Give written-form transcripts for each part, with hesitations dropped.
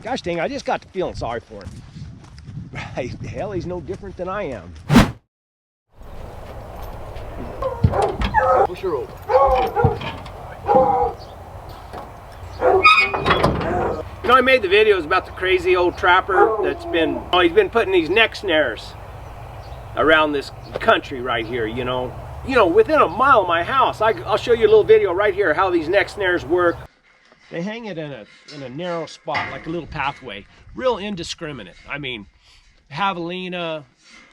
Gosh dang, I just got to feeling sorry for him. Hell, he's no different than I am. Push her over. You know, I made the videos about the crazy old trapper that's been, he's been putting these neck snares around this country right here, you know, within a mile of my house. I'll show you a little video right here how these neck snares work. They hang it in a narrow spot, like a little pathway, real indiscriminate. I mean, javelina,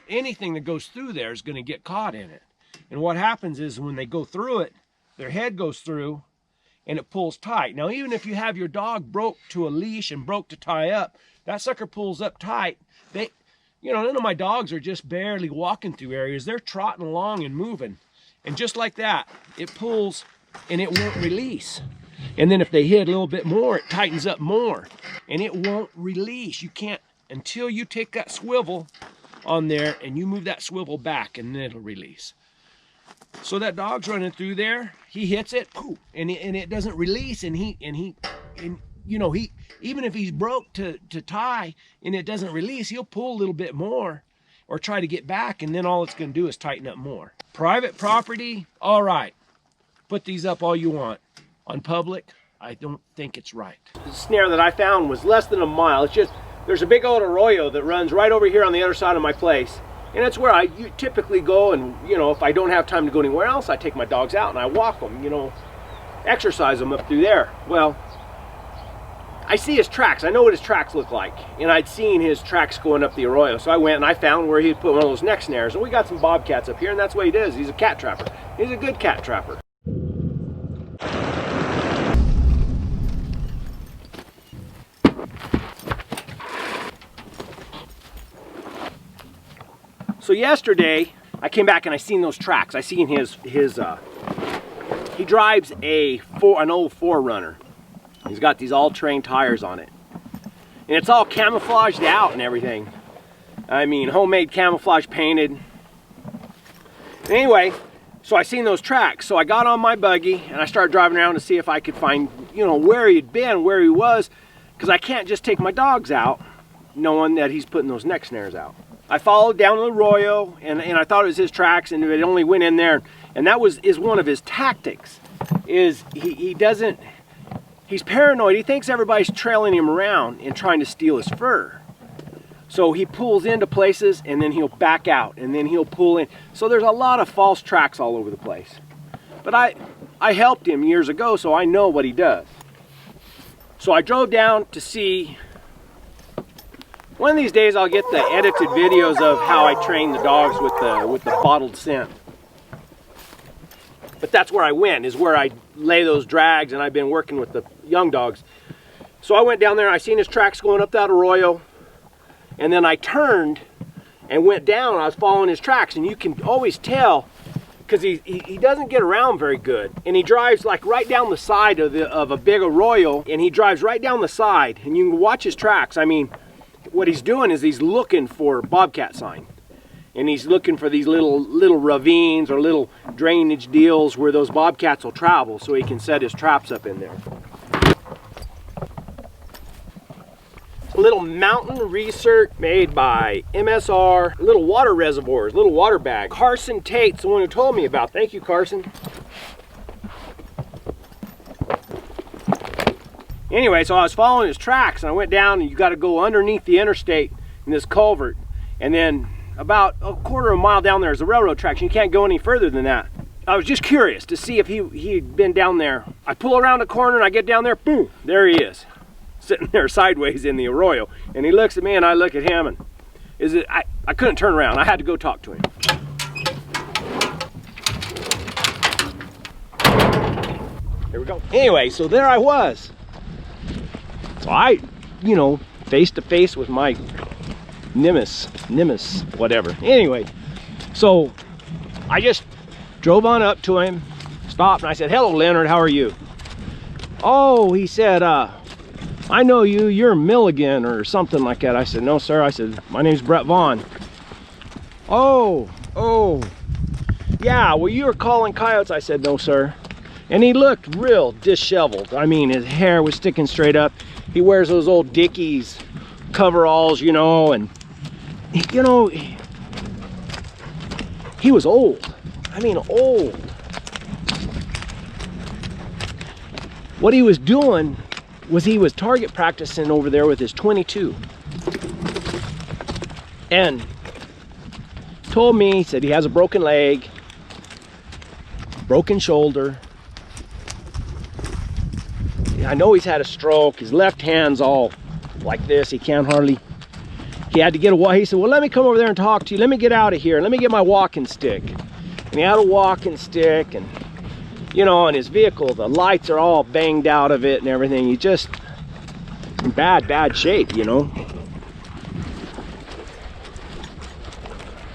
anything that goes through there is going to get caught in it. And what happens is when they go through it, their head goes through and it pulls tight. Now, even if you have your dog broke to a leash and broke to tie up, that sucker pulls up tight. You know, none of my dogs are just barely walking through areas. They're trotting along and moving. And just like that, it pulls and it won't release. And then if they hit a little bit more, it tightens up more and it won't release. You can't, until you take that swivel on there and you move that swivel back, and then it'll release. So that dog's running through there, he hits it, poof, and it doesn't release, and you know, even if he's broke to tie and it doesn't release, he'll pull a little bit more or try to get back, and then all it's going to do is tighten up more. Private property, all right, put these up all you want. On public, I don't think it's right. The snare that I found was less than a mile. It's just, there's a big old arroyo that runs right over here on the other side of my place. And that's where I typically go, and, you know, if I don't have time to go anywhere else, I take my dogs out and I walk them, you know, exercise them up through there. Well, I see his tracks. I know what his tracks look like. And I'd seen his tracks going up the arroyo. So I went and I found where he'd put one of those neck snares. And we got some bobcats up here, and that's what he does. He's a cat trapper. He's a good cat trapper. So yesterday, I came back and I seen those tracks. I seen he drives an old 4Runner. He's got these all-terrain tires on it. And it's all camouflaged out and everything. I mean, homemade camouflage painted. Anyway, so I seen those tracks. So I got on my buggy and I started driving around to see if I could find, you know, where he'd been, where he was. Because I can't just take my dogs out knowing that he's putting those neck snares out. I followed down the arroyo, and I thought it was his tracks, and it only went in there. And that is one of his tactics. Is he's paranoid. He thinks everybody's trailing him around and trying to steal his fur. So he pulls into places, and then he'll back out, and then he'll pull in. So there's a lot of false tracks all over the place. But I helped him years ago, so I know what he does. So I drove down to see. One of these days I'll get the edited videos of how I train the dogs with the bottled scent. But that's where I went, is where I lay those drags, and I've been working with the young dogs. So I went down there, I seen his tracks going up that arroyo, and then I turned and went down. I was following his tracks, and you can always tell because he doesn't get around very good, and he drives like right down the side of a big arroyo, and he drives right down the side, and you can watch his tracks. I mean, what he's doing is he's looking for bobcat sign, and he's looking for these little ravines or little drainage deals where those bobcats will travel, so he can set his traps up in there. A little mountain research made by MSR, little water reservoirs, little water bag. Carson Tate's the one who told me about. Thank you, Carson. Anyway, so I was following his tracks, and I went down, and you got to go underneath the interstate in this culvert, and then about a quarter of a mile down there is the railroad tracks. You can't go any further than that. I was just curious to see if he'd been down there. I pull around the corner and I get down there, boom, there he is, sitting there sideways in the arroyo. And he looks at me and I look at him, and I couldn't turn around. I had to go talk to him. There we go. Anyway, so there I was. So I, face to face with my Nimbus, whatever. Anyway, so I just drove on up to him, stopped, and I said, "Hello, Leonard, how are you?" "Oh," he said, "I know you, you're Milligan," or something like that. I said, "No, sir." I said, "My name's Brett Vaughn." Oh, yeah, well, you were calling coyotes." I said, "No, sir." And he looked real disheveled. I mean, his hair was sticking straight up. he wears those old Dickies coveralls, you know, and you know, he was old. I mean, old. What he was doing was he was target practicing over there with his 22. And told me, he said he has a broken leg, broken shoulder. I know he's had a stroke. His left hand's all like this. He can't hardly. He had to get a walk. He said, well, let me come over there and talk to you. Let me get out of here. Let me get my walking stick. And he had a walking stick, and you know, in his vehicle, the lights are all banged out of it and everything. He's just in bad shape, you know.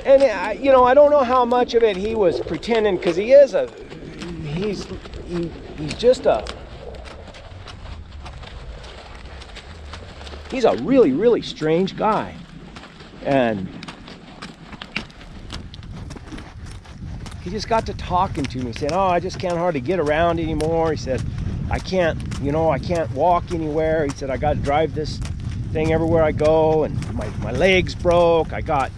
And you know, I don't know how much of it he was pretending, because he's just a, he's a really strange guy. And he just got to talking to me. He said, oh, I just can't hardly get around anymore. He said, I can't, you know, I can't walk anywhere. He said, I got to drive this thing everywhere I go, and my legs broke. I got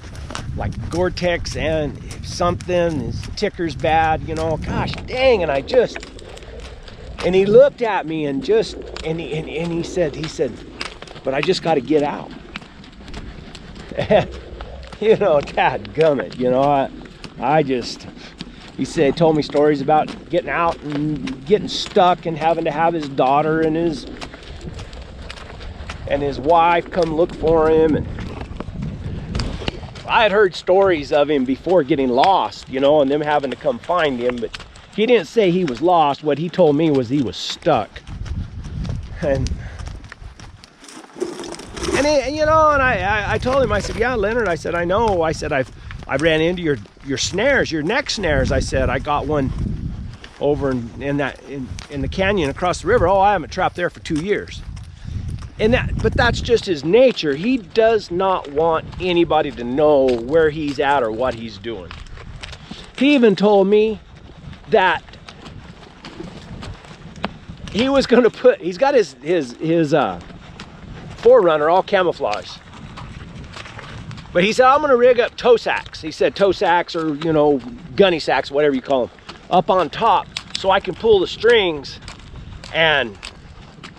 like Gore-Tex and something, his ticker's bad, you know, gosh dang. And and he looked at me and he said, but I just got to get out. You know, dadgummit, you know, he said, told me stories about getting out and getting stuck and having to have his daughter and his wife come look for him. And I had heard stories of him before getting lost, you know, and them having to come find him, but he didn't say he was lost. What he told me was he was stuck. And you know, and I told him, I said, yeah, Leonard, I said, I know. I said, I ran into your snares, your neck snares. I said, I got one over in the canyon across the river. Oh, I haven't trapped there for 2 years. But that's just his nature. He does not want anybody to know where he's at or what he's doing. He even told me that he was going to he's got his Forerunner all camouflaged. But he said, I'm going to rig up toe sacks. He said toe sacks, or, you know, gunny sacks, whatever you call them, up on top so I can pull the strings and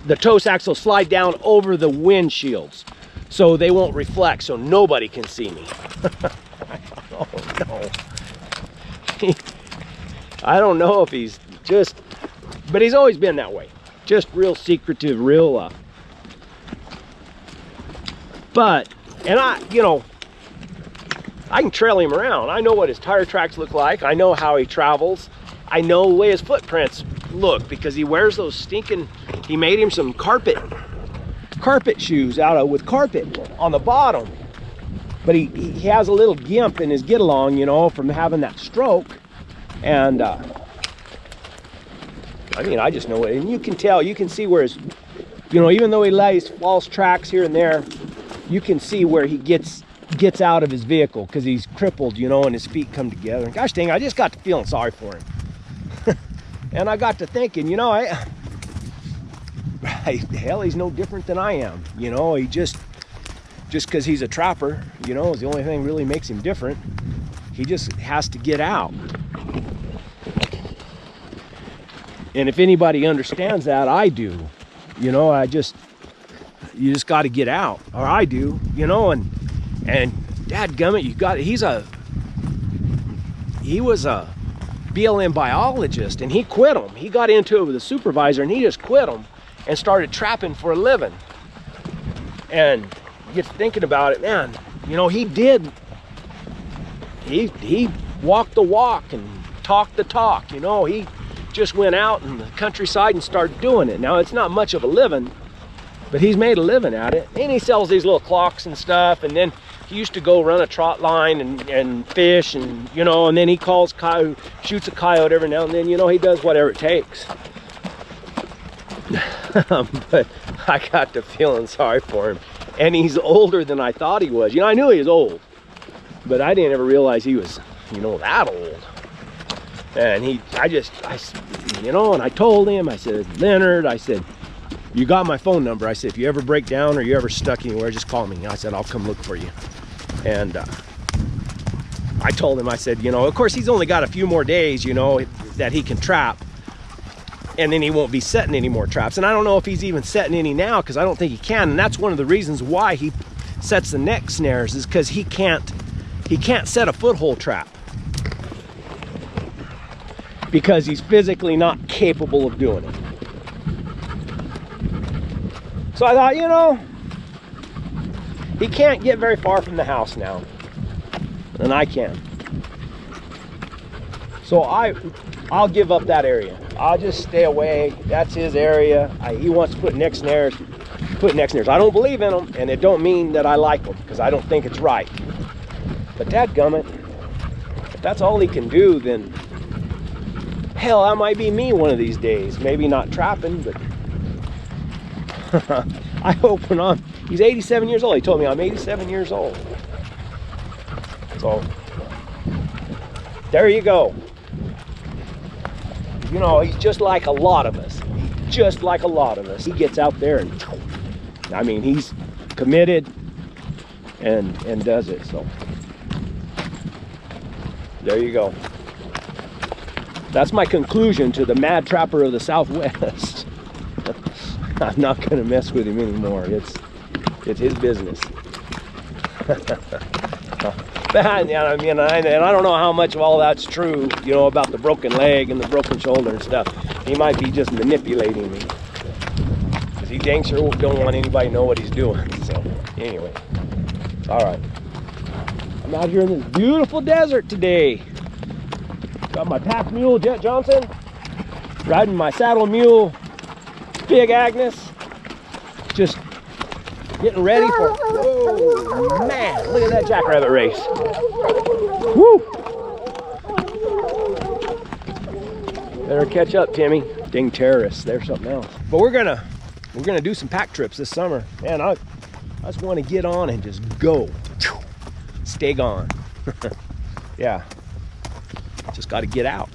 the toe sacks will slide down over the windshields so they won't reflect, so nobody can see me. I thought, oh no. I don't know if he's just, but he's always been that way. Just real secretive, real, but, and you know, I can trail him around. I know what his tire tracks look like. I know how he travels. I know the way his footprints look, because he wears those stinking, he made him some carpet shoes with carpet on the bottom. But he has a little gimp in his get along, you know, from having that stroke. And I mean, I just know it. And you can tell, you can see where his, you know, even though he lays false tracks here and there, you can see where he gets out of his vehicle, because he's crippled, you know, and his feet come together. And gosh dang, I just got to feeling sorry for him. And I got to thinking, you know, hell, he's no different than I am. You know, he just because he's a trapper, you know, is the only thing really makes him different. He just has to get out. And if anybody understands that, I do. You know, you just got to get out, or I do, you know. And dadgummit, he was a BLM biologist, and he quit him. He got into it with a supervisor, and he just quit him and started trapping for a living. And you get thinking about it, man, you know, he walked the walk and talked the talk, you know. He just went out in the countryside and started doing it. Now, it's not much of a living, but he's made a living at it. And he sells these little clocks and stuff, and then he used to go run a trot line and fish, and, you know, and then he shoots a coyote every now and then, you know. He does whatever it takes. But I got to feeling sorry for him. And he's older than I thought he was. You know, I knew he was old, but I didn't ever realize he was, you know, that old. And you know, and I told him, I said, Leonard, I said, you got my phone number. I said, if you ever break down or you're ever stuck anywhere, just call me. I said, I'll come look for you. And I told him, I said, you know, of course he's only got a few more days, you know, that he can trap, and then he won't be setting any more traps. And I don't know if he's even setting any now, because I don't think he can. And that's one of the reasons why he sets the neck snares, is because he can't set a foothold trap, because he's physically not capable of doing it. So I thought, you know, he can't get very far from the house now, and I can. So I'll give up that area. I'll just stay away. That's his area. He wants to put neck snares. Put neck snares. I don't believe in them, and it don't mean that I like them, because I don't think it's right. But dadgummit, if that's all he can do, then hell, that might be me one of these days. Maybe not trapping, but I hope he's 87 years old. He told me I'm 87 years old. So there you go. You know, he's just like a lot of us. Just like a lot of us. He gets out there and, I mean, he's committed and does it. So there you go. That's my conclusion to the mad trapper of the Southwest. I'm not going to mess with him anymore. It's his business. I mean, and I don't know how much of all that's true, you know, about the broken leg and the broken shoulder and stuff. He might be just manipulating me, because he dang sure don't want anybody to know what he's doing. So anyway, all right. I'm out here in this beautiful desert today. Got my pack mule, Jet Johnson, riding my saddle mule, Big Agnes, just getting ready for, whoa, man, look at that jackrabbit race. Woo! Better catch up, Timmy. Ding terrorists, there's something else. But we're gonna do some pack trips this summer. Man, I just want to get on and just go. Stay gone. Yeah, just got to get out.